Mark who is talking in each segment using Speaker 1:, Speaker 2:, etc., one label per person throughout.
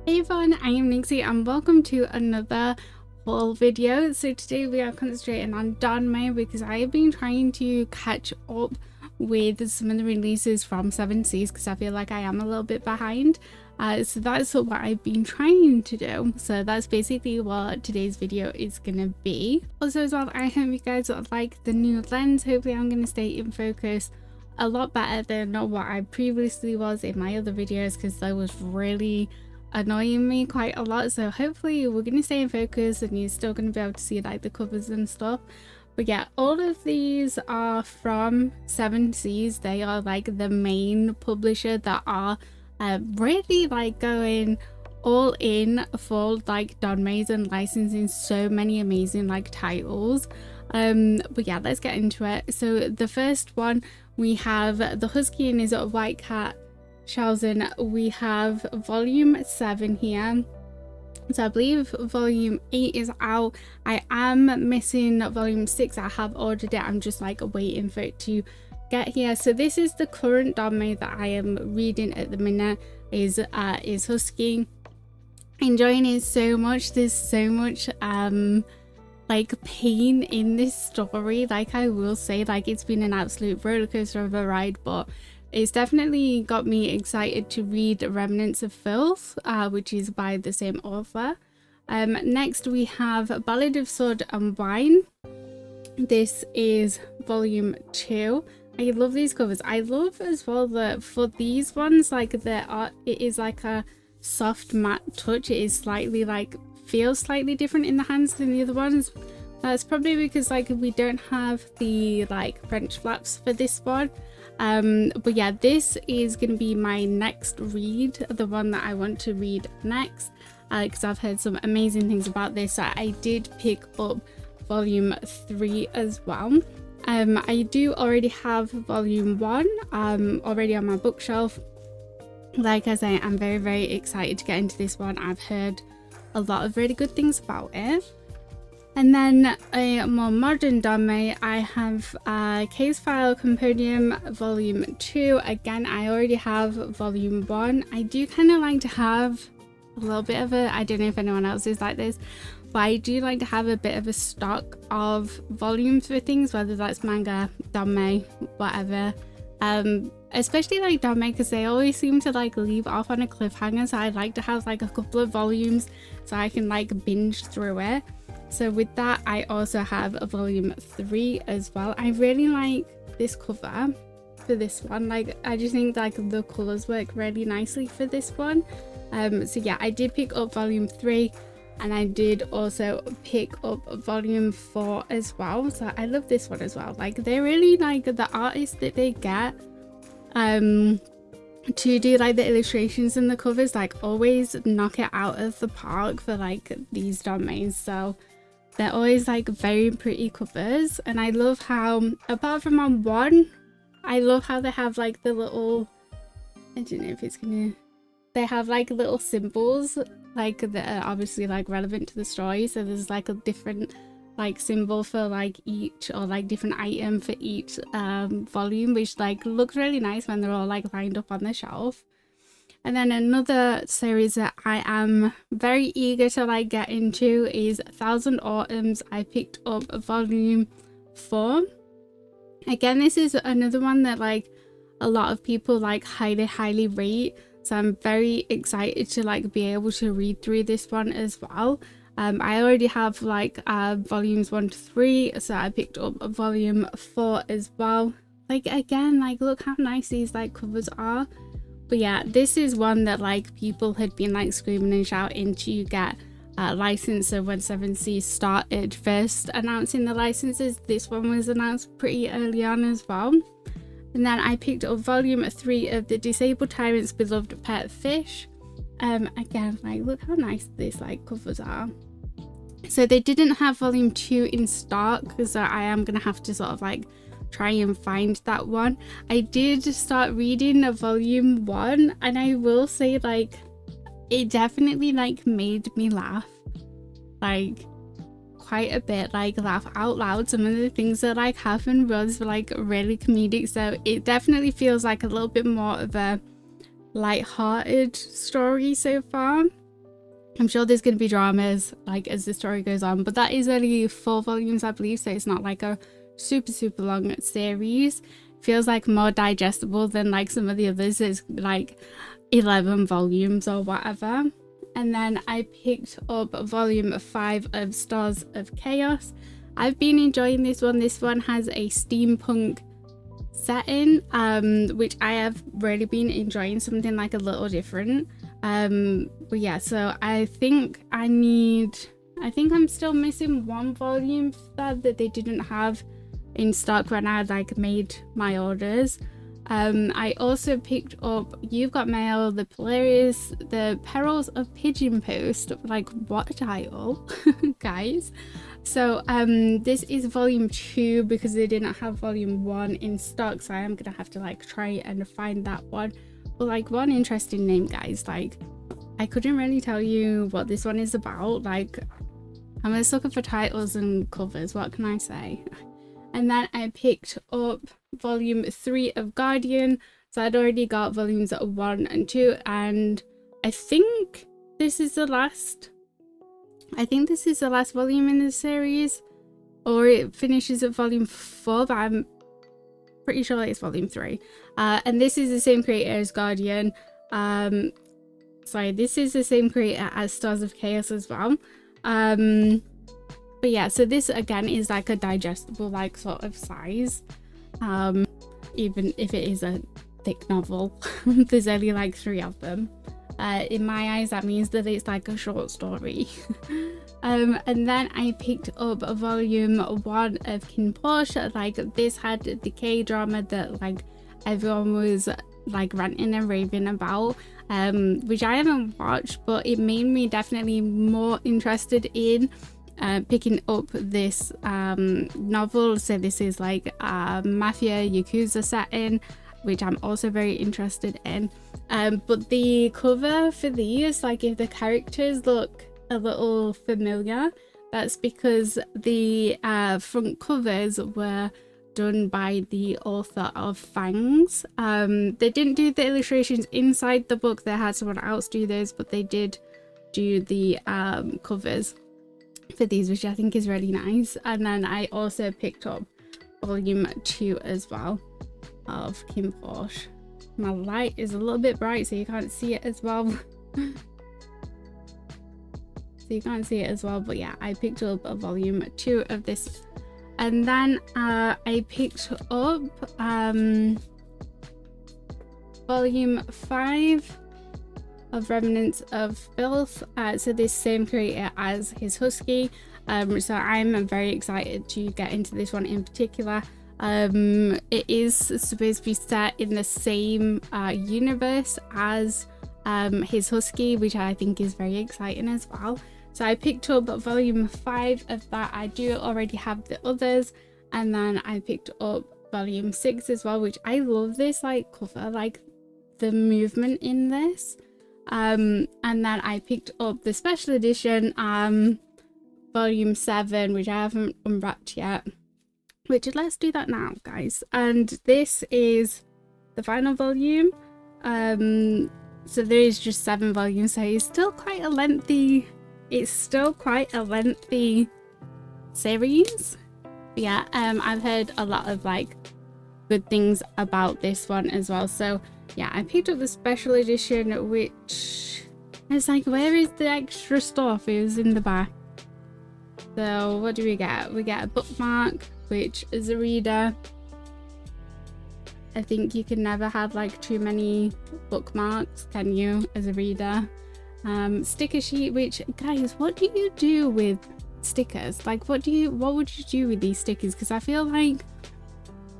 Speaker 1: Hey everyone, I am Nixie and welcome to another haul video. So today we are concentrating on Danmei because I have been trying to catch up with some of the releases from 7 Seas because I feel like I am a little bit behind. So that's what I've been trying to do. So that's basically what today's video is gonna be. Also as well, I hope you guys like the new lens. Hopefully I'm gonna stay in focus a lot better than what I previously was in my other videos because that was really annoying me quite a lot. So hopefully we're going to stay in focus and you're still going to be able to see like the covers and stuff. But yeah, all of these are from 7 Seas. They are like the main publisher that are really like going all in for like Danmei's and licensing so many amazing like titles. But yeah, let's get into it. So the first one, we have the Husky and his white cat Shausen. We have volume 7 here, so I believe volume 8 is out. I am missing volume 6. I have ordered it, I'm just like waiting for it to get here. So this is the current Danmei that I am reading at the minute, is Husky. Enjoying it so much. There's so much like pain in this story. Like I will say, like it's been an absolute roller coaster of a ride, but it's definitely got me excited to read Remnants of Filth, which is by the same author. Next we have Ballad of Sword and Wine. This is volume 2. I love these covers. I love as well that for these ones, like the art, it is like a soft matte touch. It is slightly like, feels slightly different in the hands than the other ones. That's probably because like we don't have the like French flaps for this one. But yeah, this is gonna be my next read, the one that I want to read next, because I've heard some amazing things about this. So I did pick up volume 3 as well. I do already have volume 1 already on my bookshelf. Like I say, I'm very excited to get into this one. I've heard a lot of really good things about it. And then a more modern Danmei, I have Case File Compendium Volume 2. Again, I already have Volume 1. I do kind of like to have a little bit of a, I don't know if anyone else is like this, but I do like to have a bit of a stock of volumes for things, whether that's manga, Danmei, whatever. Especially like Danmei, because they always seem to like leave off on a cliffhanger, so I like to have like a couple of volumes so I can like binge through it. So with that, I also have a volume 3 as well. I really like this cover for this one. Like I just think like the colors work really nicely for this one. So yeah, I did pick up volume 3 and I did also pick up volume 4 as well. So I love this one as well. Like they're really like the artists that they get to do like the illustrations and the covers, like always knock it out of the park for like these Danmeis. So they're always like very pretty covers, and I love how, apart from on one, I love how they have like the little, I don't know if it's gonna, they have like little symbols like that are obviously like relevant to the story. So there's like a different like symbol for like each, or like different item for each volume, which like looks really nice when they're all like lined up on the shelf. And then another series that I am very eager to like get into is 1000 Autumns. I picked up volume 4. Again, this is another one that like a lot of people like highly rate, so I'm very excited to like be able to read through this one as well. I already have like volumes 1 to 3, so I picked up volume 4 as well. Like again, like look how nice these like covers are. But yeah, this is one that like people had been like screaming and shouting to get licensed. So when 7 Seas started first announcing the licenses, this one was announced pretty early on as well. And then I picked up volume 3 of The Disabled Tyrant's Beloved Pet Fish. Again, like look how nice these like covers are. So they didn't have volume 2 in stock, so I am gonna have to sort of like try and find that one. I did start reading volume 1, and I will say like it definitely like made me laugh like quite a bit, like laugh out loud. Some of the things that like happened was like really comedic, so it definitely feels like a little bit more of a light-hearted story so far. I'm sure there's going to be dramas like as the story goes on, but that is only 4 volumes, I believe, so it's not like a super long series. Feels like more digestible than like some of the others. It's like 11 volumes or whatever. And then I picked up volume 5 of Stars of Chaos. I've been enjoying this one. This one has a steampunk setting, which I have really been enjoying, something like a little different. But yeah, so I think I'm still missing 1 volume that they didn't have in stock when I like made my orders. I also picked up You've Got Mail, The Polaris, The Perils of Pigeon Post. Like, what a title, guys. So this is volume 2 because they didn't have volume 1 in stock, so I am gonna have to like try and find that one. But like, one interesting name, guys. Like, I couldn't really tell you what this one is about. Like, I'm a sucker for titles and covers, what can I say? And then I picked up volume 3 of Guardian. So I'd already got volumes 1 and 2, and I think this is the last volume in the series, or it finishes at volume 4, but I'm pretty sure it's volume 3. And this is the same creator as Guardian. Sorry, this is the same creator as Stars of Chaos as well. But yeah, so this again is like a digestible like sort of size, even if it is a thick novel. There's only like 3 of them. In my eyes, that means that it's like a short story. And then I picked up volume 1 of King Porsche. Like, this had the K-drama that like everyone was like ranting and raving about, which I haven't watched, but it made me definitely more interested in picking up this novel. So this is like a mafia yakuza setting, which I'm also very interested in. But the cover for these, like, if the characters look a little familiar, that's because the front covers were done by the author of Fangs. They didn't do the illustrations inside the book, they had someone else do those, but they did do the covers for these, which I think is really nice. And then I also picked up volume 2 as well of Kim Porsche. My light is a little bit bright, so you can't see it as well. But yeah, I picked up a volume 2 of this. And then I picked up volume 5 of Remnants of Filth. So this same creator as his Husky. So I'm very excited to get into this one in particular. It is supposed to be set in the same universe as his Husky, which I think is very exciting as well. So I picked up volume 5 of that. I do already have the others, and then I picked up volume 6 as well, which I love this like cover, like the movement in this. And then I picked up the special edition volume 7, which I haven't unwrapped yet, which let's do that now, guys. And this is the final volume. So there is just 7 volumes, so it's still quite a lengthy series. But yeah, I've heard a lot of like good things about this one as well. So yeah, I picked up the special edition, which is like, where is the extra stuff? It was in the back. So what do we get? We get a bookmark, which as a reader, I think you can never have like too many bookmarks, can you, as a reader? Sticker sheet, which, guys, what do you do with stickers? Like, what would you do with these stickers? Because I feel like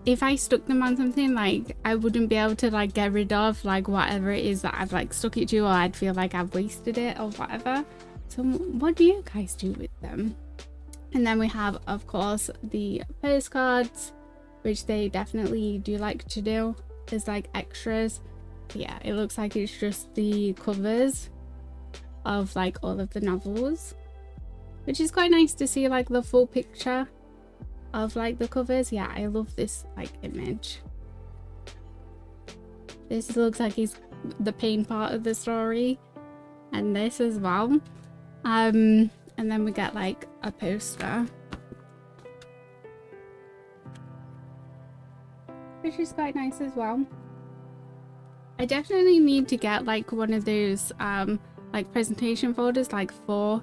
Speaker 1: if I stuck them on something, like, I wouldn't be able to like get rid of like whatever it is that I've like stuck it to, or I'd feel like I've wasted it or whatever. So what do you guys do with them? And then we have, of course, the postcards, which they definitely do like to do as like extras. Yeah, it looks like it's just the covers of like all of the novels, which is quite nice to see like the full picture of like the covers. Yeah, I love this like image. This looks like it's the pain part of the story, and this as well. And then we get like a poster, which is quite nice as well. I definitely need to get like one of those like presentation folders like for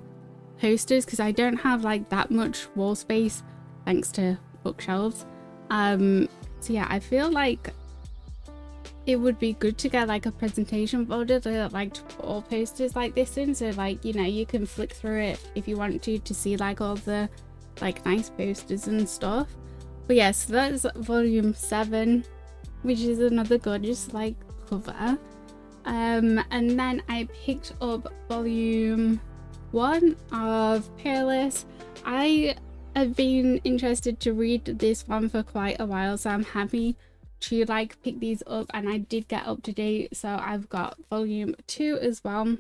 Speaker 1: posters, because I don't have like that much wall space thanks to bookshelves. So yeah, I feel like it would be good to get like a presentation folder to like to put all posters like this in, so like, you know, you can flick through it if you want to see like all the like nice posters and stuff. But yeah, so that's volume 7, which is another gorgeous like cover. And then I picked up volume 1 of Peerless. I have been interested to read this one for quite a while, so I'm happy to like pick these up, and I did get up to date, so I've got volume 2 as well,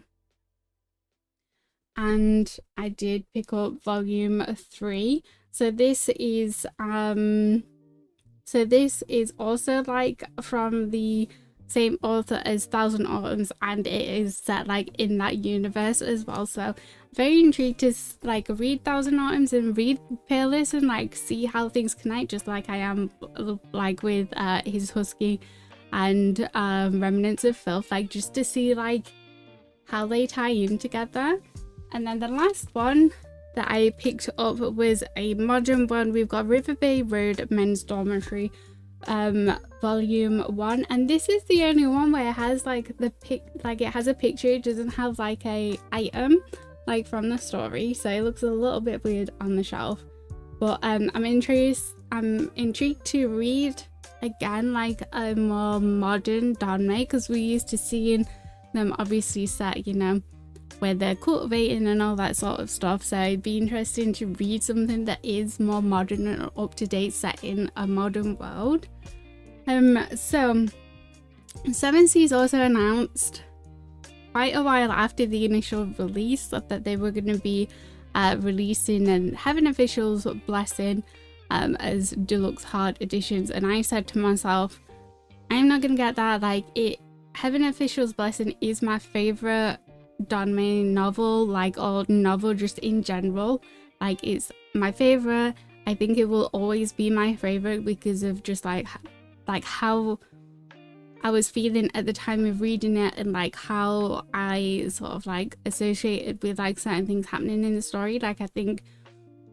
Speaker 1: and I did pick up volume 3. So this is also like from the same author as Thousand Autumns, and it is set like in that universe as well, so very intrigued to like read Thousand Autumns and read Peerless and like see how things connect, just like I am like with his Husky and Remnants of Filth, like just to see like how they tie in together. And then the last one that I picked up was a modern one. We've got River Bay Road Men's Dormitory volume 1, and this is the only one where it has like the it has a picture. It doesn't have like a item like from the story, so it looks a little bit weird on the shelf. But I'm intrigued to read again like a more modern Danmei, because we used to seeing them obviously set, you know, where they're cultivating and all that sort of stuff, so it'd be interesting to read something that is more modern and up to date, set in a modern world. So Seven Seas also announced quite a while after the initial release that they were going to be releasing and having officials blessing as deluxe hard editions, and I said to myself, I'm not gonna get that. Like, Heaven Official's Blessing is my favorite Danmei novel, like, or novel just in general. Like, it's my favorite. I think it will always be my favorite because of just like how I was feeling at the time of reading it, and like how I sort of like associated with like certain things happening in the story. Like, I think,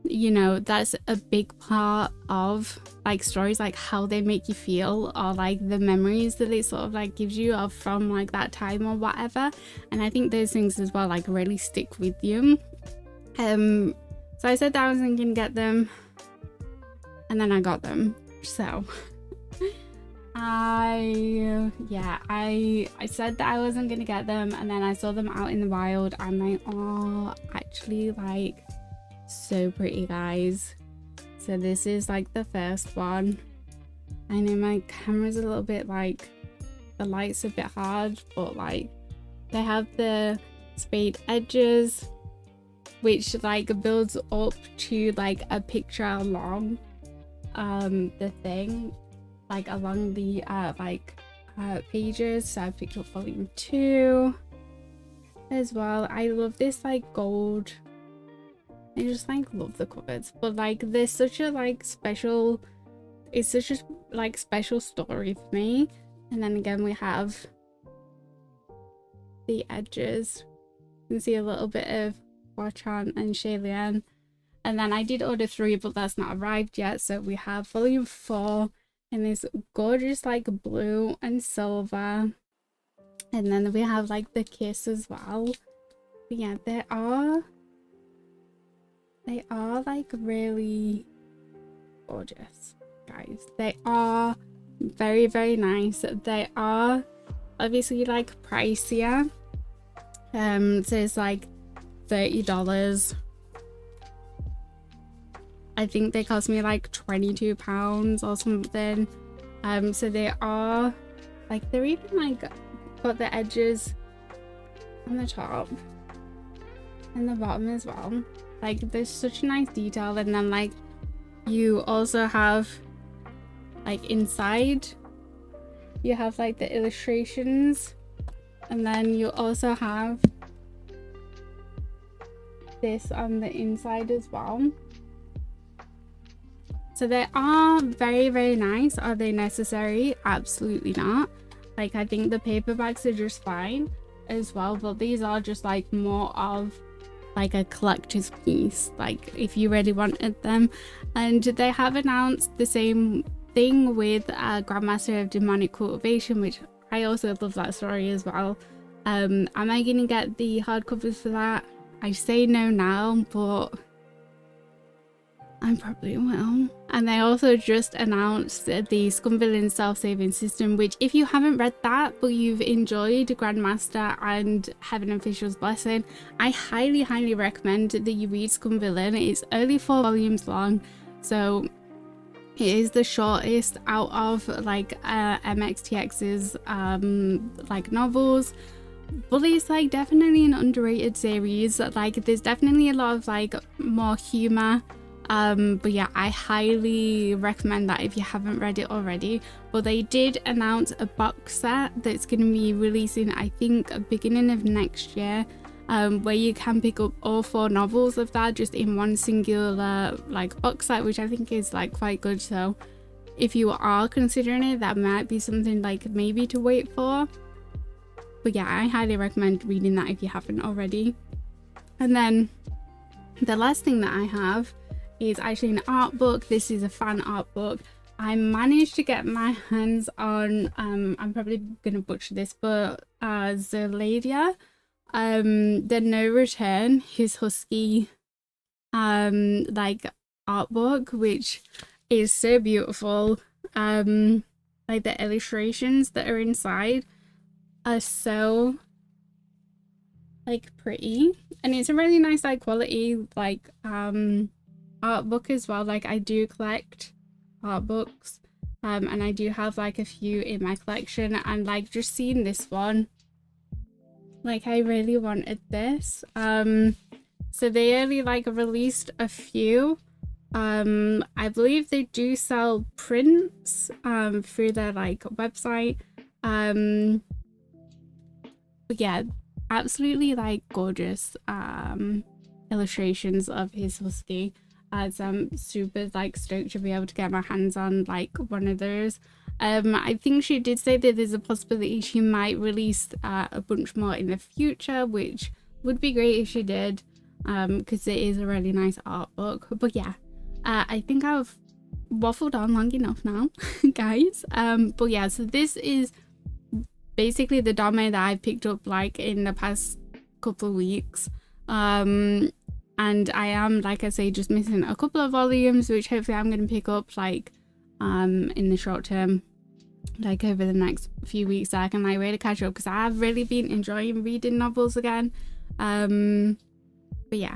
Speaker 1: you know, that's a big part of like stories, like how they make you feel, or like the memories that it sort of like gives you of from like that time or whatever. And I think those things as well like really stick with you. So I said that I wasn't gonna get them, and then I got them. So I said that I wasn't gonna get them, and then I saw them out in the wild, and they are actually like so pretty, guys. So this is like the first one. I know my camera's a little bit like, the light's a bit hard, but like they have the spade edges, which like builds up to like a picture along the thing, like along the pages. So I picked up volume 2 as well. I love this like gold, I just like love the covers, but like there's such a like special, it's such a like special story for me. And then again we have the edges, you can see a little bit of Wachan and Shailian. And then I did order 3, but that's not arrived yet. So we have volume 4 in this gorgeous like blue and silver, and then we have like the kiss as well. But yeah, they are like really gorgeous, guys. They are very, very nice. They are obviously like pricier, so it's like $30. I think they cost me like £22 or something. So they are like, they're even like got the edges on the top and the bottom as well. Like there's such a nice detail. And then like you also have like inside you have like the illustrations, and then you also have this on the inside as well. So they are very, very nice. Are they necessary? Absolutely not. Like, I think the paperbacks are just fine as well, but these are just like more of like a collector's piece, like if you really wanted them. And they have announced the same thing with Grandmaster of Demonic Cultivation, which I also love that story as well. Am I gonna get the hardcovers for that? I say no now, but I probably will. And they also just announced the Scumvillain self-saving system, which if you haven't read that but you've enjoyed Grandmaster and Heaven and Fisher's Blessing, I highly recommend that you read Scumvillain. It's only 4 volumes long, so it is the shortest out of like MXTX's like novels, but it's like definitely an underrated series. Like there's definitely a lot of like more humor. But yeah, I highly recommend that if you haven't read it already. But they did announce a box set that's going to be releasing, I think, at the beginning of next year, where you can pick up all 4 novels of that just in one singular like box set, which I think is like quite good. So if you are considering it, that might be something like maybe to wait for. But yeah, I highly recommend reading that if you haven't already. And then the last thing that I have is actually an art book. This is a fan art book. I managed to get my hands on I'm probably gonna butcher this, but Zolaida, the No Return, his Husky like art book, which is so beautiful. Like the illustrations that are inside are so like pretty, and it's a really nice like quality like art book as well. Like I do collect art books, and I do have like a few in my collection, and like just seeing this one, like I really wanted this. So they only like released a few. I believe they do sell prints through their like website. But yeah, absolutely like gorgeous illustrations of his Husky. As I'm super like stoked to be able to get my hands on like one of those. I think she did say that there's a possibility she might release a bunch more in the future, which would be great if she did, because it is a really nice art book. But yeah, I think I've waffled on long enough now, guys. But yeah, so this is basically the Danmei that I picked up like in the past couple of weeks. And I am, like I say, just missing a couple of volumes, which hopefully I'm going to pick up like in the short term, like over the next few weeks, so I can like really catch up, because I've really been enjoying reading novels again. But yeah,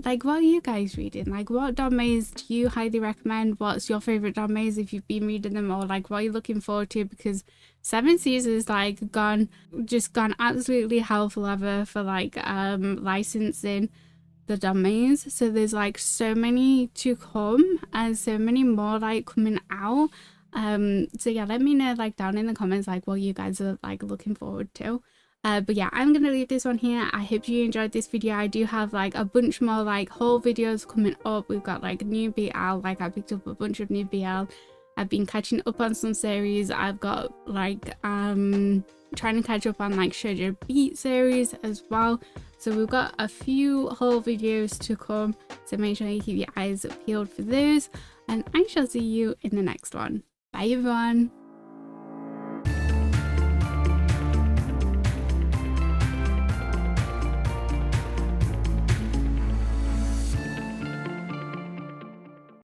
Speaker 1: like what are you guys reading? Like what Danmeis do you highly recommend? What's your favorite Danmeis if you've been reading them, or like what are you looking forward to? Because 7 seasons like gone absolutely hell for leather for like licensing the Danmeis. So there's like so many to come, and so many more like coming out. So yeah, let me know like down in the comments like what you guys are like looking forward to. But yeah, I'm gonna leave this one here. I hope you enjoyed this video. I do have like a bunch more like haul videos coming up. We've got like new BL, like I picked up a bunch of new BL. I've been catching up on some series. I've got like trying to catch up on like Shoujo Beat series as well. So we've got a few haul videos to come, so make sure you keep your eyes peeled for those, and I shall see you in the next one. Bye everyone.